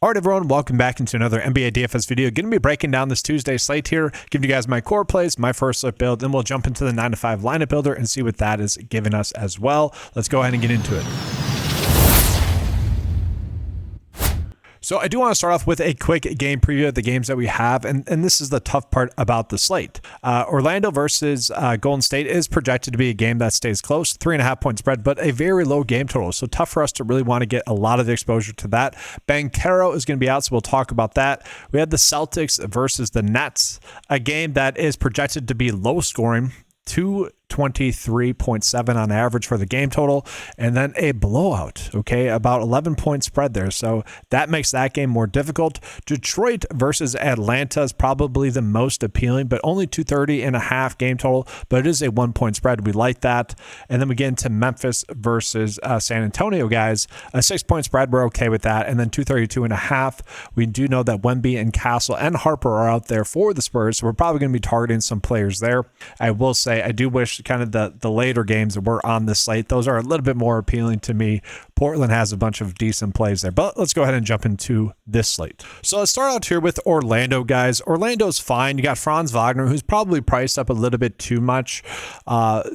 All right, everyone, welcome back into another NBA DFS video. Going to be breaking down this Tuesday slate here, giving you guys my core plays, my first look build, then we'll jump into the 9 to 5 lineup builder and see what that is giving us as well. Let's go ahead and get into it. So I do want to start off with a quick game preview of the games that we have, and this is the tough part about the slate. Orlando versus Golden State is projected to be a game that stays close, 3.5 point spread, but a very low game total. So tough for us to really want to get a lot of exposure to that. Banchero is going to be out, so we'll talk about that. We had the Celtics versus the Nets, a game that is projected to be low scoring, 223.7 on average for the game total, and then a blowout, okay, about 11 point spread there. So that makes that game more difficult. Detroit versus Atlanta is probably the most appealing, but only 230.5 game total, but it is a 1 point spread. We like that. And then we get into Memphis versus San Antonio, guys, a 6 point spread. We're okay with that. And then 232.5. We do know that Wemby and Castle and Harper are out there for the Spurs, so we're probably going to be targeting some players there. I will say I do wish kind of the later games that were on this slate, those are a little bit more appealing to me. Portland has a bunch of decent plays there, but let's go ahead and jump into this slate. So let's start out here with Orlando, guys. Orlando's fine. You got Franz Wagner, who's probably priced up a little bit too much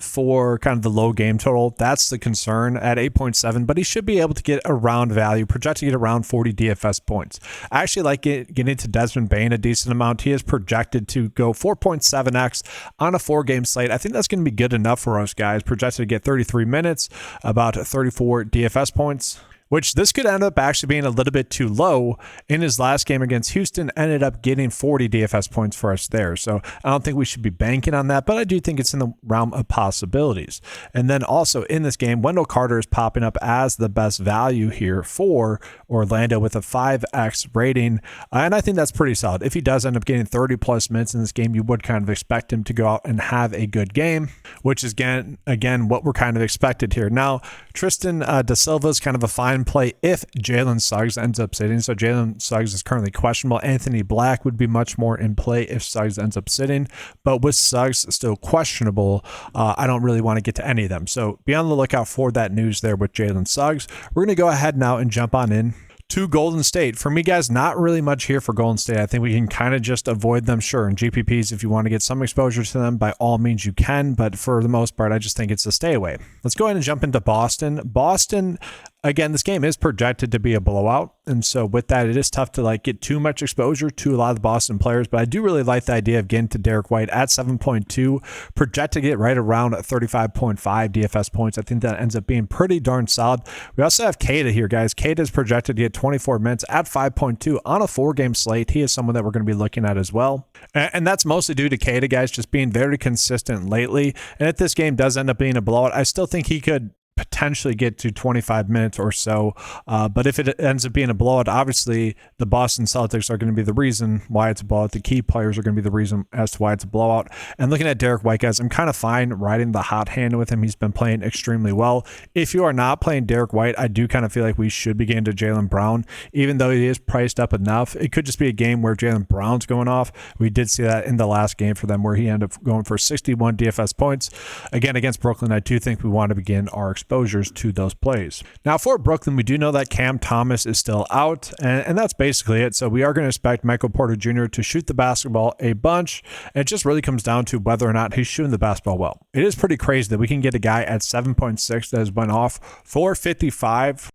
for kind of the low game total. That's the concern at 8.7, but he should be able to get around value, projected to get around 40 DFS points. I actually like getting into Desmond Bane a decent amount. He is projected to go 4.7x on a 4-game slate. I think that's going to be good enough for us, guys. Projected to get 33 minutes, about 34 DFS points, which this could end up actually being a little bit too low. In his last game against Houston, ended up getting 40 DFS points for us there. So I don't think we should be banking on that, but I do think it's in the realm of possibilities. And then also in this game, Wendell Carter is popping up as the best value here for Orlando with a 5x rating. And I think that's pretty solid. If he does end up getting 30 plus minutes in this game, you would kind of expect him to go out and have a good game, which is again what we're kind of expected here. Now, Tristan Da Silva is kind of a fine play if Jalen Suggs ends up sitting. So Jalen Suggs is currently questionable. Anthony Black would be much more in play if Suggs ends up sitting, but with Suggs still questionable, I don't really want to get to any of them. So be on the lookout for that news there with Jalen Suggs. We're going to go ahead now and jump on in to Golden State. For me, guys, not really much here for Golden State. I think we can kind of just avoid them. Sure, in GPPs, if you want to get some exposure to them, by all means you can, but for the most part, I just think it's a stay away. Let's go ahead and jump into Boston. Boston, again, this game is projected to be a blowout, and so with that, it is tough to get too much exposure to a lot of the Boston players, but I do really like the idea of getting to Derek White at 7.2, projected to get right around 35.5 DFS points. I think that ends up being pretty darn solid. We also have Kata here, guys. Kata is projected to get 24 minutes at 5.2 on a 4-game slate. He is someone that we're going to be looking at as well, and that's mostly due to Kata, guys, just being very consistent lately, and if this game does end up being a blowout, I still think he could potentially get to 25 minutes or so. But if it ends up being a blowout, obviously the Boston Celtics are going to be the reason why it's a blowout. The key players are going to be the reason as to why it's a blowout. And looking at Derek White, guys, I'm kind of fine riding the hot hand with him. He's been playing extremely well. If you are not playing Derek White, I do kind of feel like we should be getting to Jaylen Brown, even though he is priced up enough. It could just be a game where Jaylen Brown's going off. We did see that in the last game for them where he ended up going for 61 DFS points. Again, against Brooklyn, I do think we want to begin our exposures to those plays. Now for Brooklyn, we do know that Cam Thomas is still out, and that's basically it. So we are going to expect Michael Porter Jr. to shoot the basketball a bunch, and it just really comes down to whether or not he's shooting the basketball well. It is pretty crazy that we can get a guy at 7.6 that has went off for 56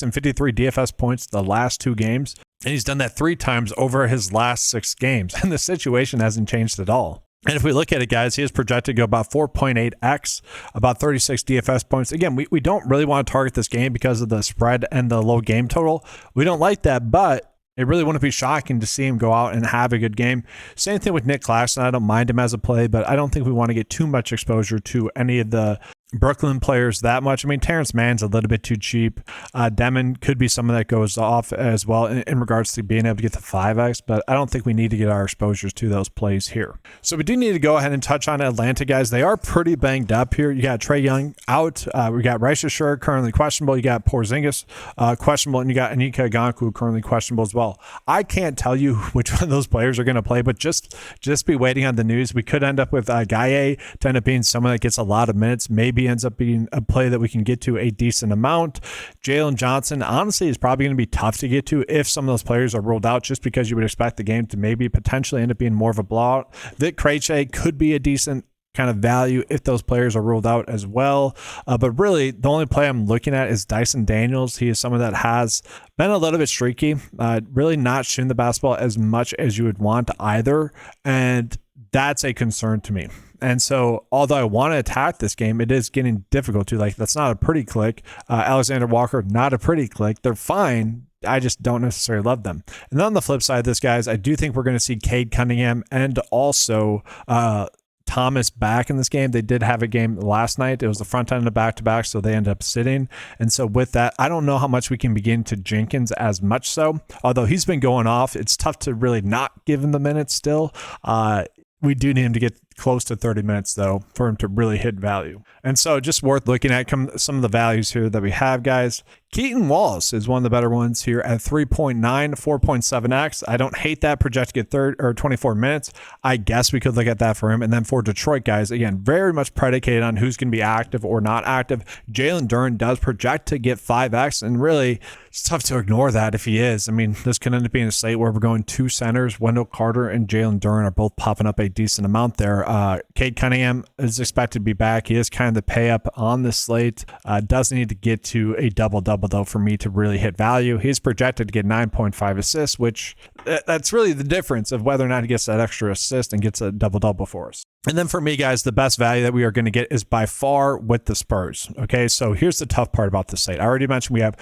and 53 DFS points the last 2 games, and he's done that 3 times over his last 6 games, and the situation hasn't changed at all. And if we look at it, guys, he is projected to go about 4.8x, about 36 DFS points. Again, we don't really want to target this game because of the spread and the low game total. We don't like that, but it really wouldn't be shocking to see him go out and have a good game. Same thing with Nick Claxton. I don't mind him as a play, but I don't think we want to get too much exposure to any of the Brooklyn players that much. I mean, Terrence Mann's a little bit too cheap. Demon could be someone that goes off as well in regards to being able to get the 5x, but I don't think we need to get our exposures to those plays here. So we do need to go ahead and touch on Atlanta, guys. They are pretty banged up here. You got Trae Young out. We got Rice currently questionable. You got Porzingis questionable, and you got Anika Ganku currently questionable as well. I can't tell you which one of those players are going to play, but just be waiting on the news. We could end up with Gaye to end up being someone that gets a lot of minutes, maybe maybe ends up being a play that we can get to a decent amount. Jalen Johnson, honestly, is probably going to be tough to get to if some of those players are ruled out, just because you would expect the game to maybe potentially end up being more of a blowout. Vic Krejci could be a decent kind of value if those players are ruled out as well. But really, the only play I'm looking at is Dyson Daniels. He is someone that has been a little bit streaky, really not shooting the basketball as much as you would want either. And that's a concern to me. And so, although I want to attack this game, it is getting difficult to. Like, that's not a pretty click. Alexander Walker, not a pretty click. They're fine. I just don't necessarily love them. And then on the flip side of this, guys, I do think we're going to see Cade Cunningham and also Thomas back in this game. They did have a game last night. It was the front end of back-to-back, so they ended up sitting. And so with that, I don't know how much we can begin to Jenkins as much so. Although he's been going off, it's tough to really not give him the minutes still. We do need him to get close to 30 minutes, though, for him to really hit value. And so just worth looking at some of the values here that we have, guys. Keaton Wallace is one of the better ones here at 3.9, 4.7x. I don't hate that, projected get 24 minutes. I guess we could look at that for him. And then for Detroit, guys, again, very much predicated on who's going to be active or not active. Jalen Duren does project to get 5x, and really, it's tough to ignore that if he is. I mean, this could end up being a slate where we're going two centers. Wendell Carter and Jalen Duren are both popping up a decent amount there. Cade Cunningham is expected to be back. He is kind of the pay up on the slate. Does need to get to a double-double, though, for me to really hit value. He's projected to get 9.5 assists, which that's really the difference of whether or not he gets that extra assist and gets a double-double for us. And then for me, guys, the best value that we are going to get is by far with the Spurs. Okay, so here's the tough part about the slate. I already mentioned we have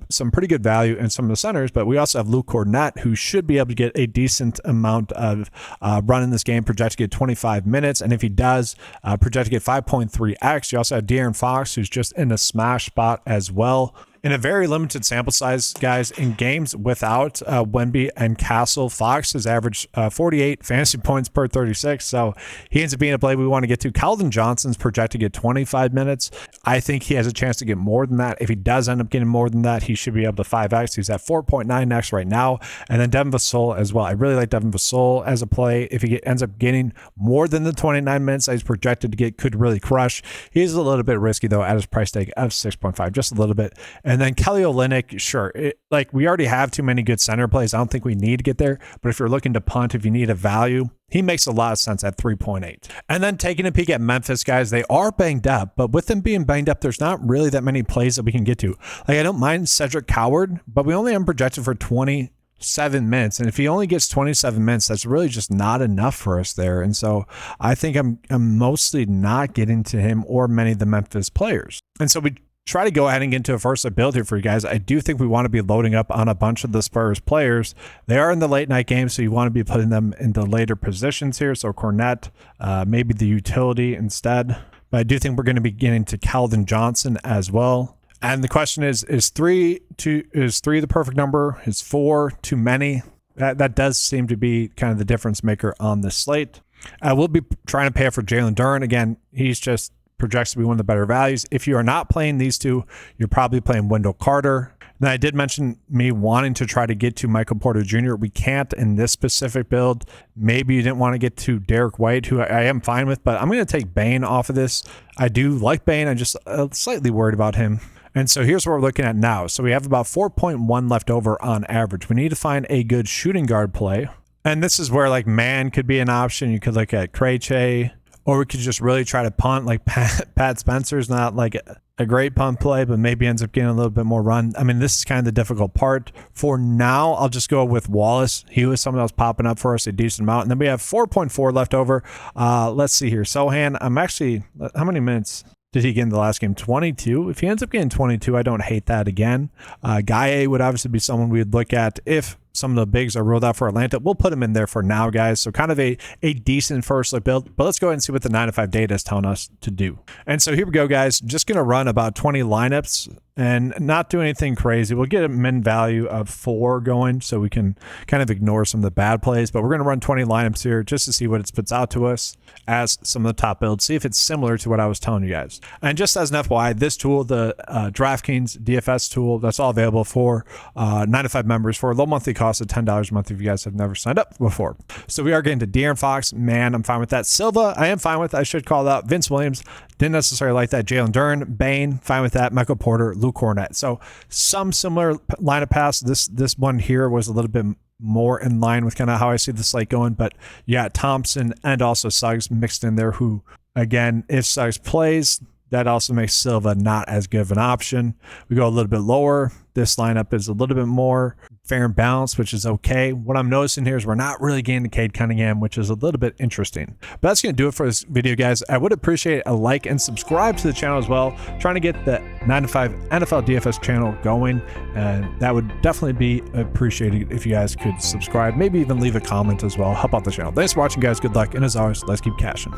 some pretty good value in some of the centers, but we also have Luke Cornett, who should be able to get a decent amount of run in this game, projected to get 25 minutes. And if he does, projected to get 5.3x. You also have De'Aaron Fox, who's just in a smash spot as well. In a very limited sample size, guys, in games without Wemby and Castle, Fox has averaged 48 fantasy points per 36, so he ends up being a play we want to get to. Keldon Johnson's projected to get 25 minutes. I think he has a chance to get more than that. If he does end up getting more than that, he should be able to 5x. He's at 4.9x right now. And then Devin Vassell as well. I really like Devin Vassell as a play. If he ends up getting more than the 29 minutes that he's projected to get, could really crush. He's a little bit risky, though, at his price tag of 6.5, just a little bit. And then Kelly Olynyk, sure. We already have too many good center plays. I don't think we need to get there. But if you're looking to punt, if you need a value, he makes a lot of sense at 3.8. And then taking a peek at Memphis, guys, they are banged up. But with them being banged up, there's not really that many plays that we can get to. Like, I don't mind Cedric Coward, but we only have him projected for 27 minutes. And if he only gets 27 minutes, that's really just not enough for us there. And so I think I'm mostly not getting to him or many of the Memphis players. And so we try to go ahead and get into a first build here for you guys. I do think we want to be loading up on a bunch of the Spurs players. They are in the late night game, so you want to be putting them into later positions here. So Cornett, maybe the utility instead. But I do think we're going to be getting to Keldon Johnson as well. And the question is three the perfect number? Is 4 too many? That does seem to be kind of the difference maker on this slate. We'll be trying to pay for Jalen Duren. Again, he's just projects to be one of the better values. If you are not playing these two, you're probably playing Wendell Carter. Then I did mention me wanting to try to get to Michael Porter Jr. We can't in this specific build. Maybe you didn't want to get to Derek White, who I am fine with, but I'm going to take Bane off of this. I do like Bane. I'm just slightly worried about him. And so here's what we're looking at now. So we have about 4.1 left over on average. We need to find a good shooting guard play. And this is where like Man could be an option. You could look at Krejci. Or we could just really try to punt. Like Pat Spencer's not like a great punt play, but maybe ends up getting a little bit more run. I mean, this is kind of the difficult part. For now, I'll just go with Wallace. He was someone that was popping up for us a decent amount. And then we have 4.4 left over. Let's see here. Sohan, how many minutes did he get in the last game? 22. If he ends up getting 22, I don't hate that again. Guy would obviously be someone we'd look at if some of the bigs are ruled out for Atlanta. We'll put him in there for now, guys. So kind of a decent first look build, but let's go ahead and see what the 9-to-5 data is telling us to do. And so here we go, guys. Just going to run about 20 lineups and not do anything crazy. We'll get a min value of 4 going so we can kind of ignore some of the bad plays, but we're going to run 20 lineups here just to see what it spits out to us as some of the top builds, see if it's similar to what I was telling you guys. And just as an FYI, this tool, the DraftKings DFS tool, that's all available for 9-to-5 members for a low monthly cost cost of $10 a month if you guys have never signed up before. So we are getting to De'Aaron Fox. Man, I'm fine with that. Silva, I am fine with. I should call that. Vince Williams, didn't necessarily like that. Jalen Duren, Bane, fine with that. Michael Porter, Luke Cornett. So some similar lineup pass. This one here was a little bit more in line with kind of how I see the slate going. But yeah, Thompson and also Suggs mixed in there, who, again, if Suggs plays, that also makes Silva not as good of an option. We go a little bit lower. This lineup is a little bit more fair and balanced, which is okay. What I'm noticing here is we're not really getting to Cade Cunningham, which is a little bit interesting. But that's going to do it for this video, guys. I would appreciate a like and subscribe to the channel as well. Trying to get the 9 to 5 NFL DFS channel going, and that would definitely be appreciated if you guys could subscribe. Maybe even leave a comment as well. Help out the channel. Thanks for watching, guys. Good luck, and as always, let's keep cashing.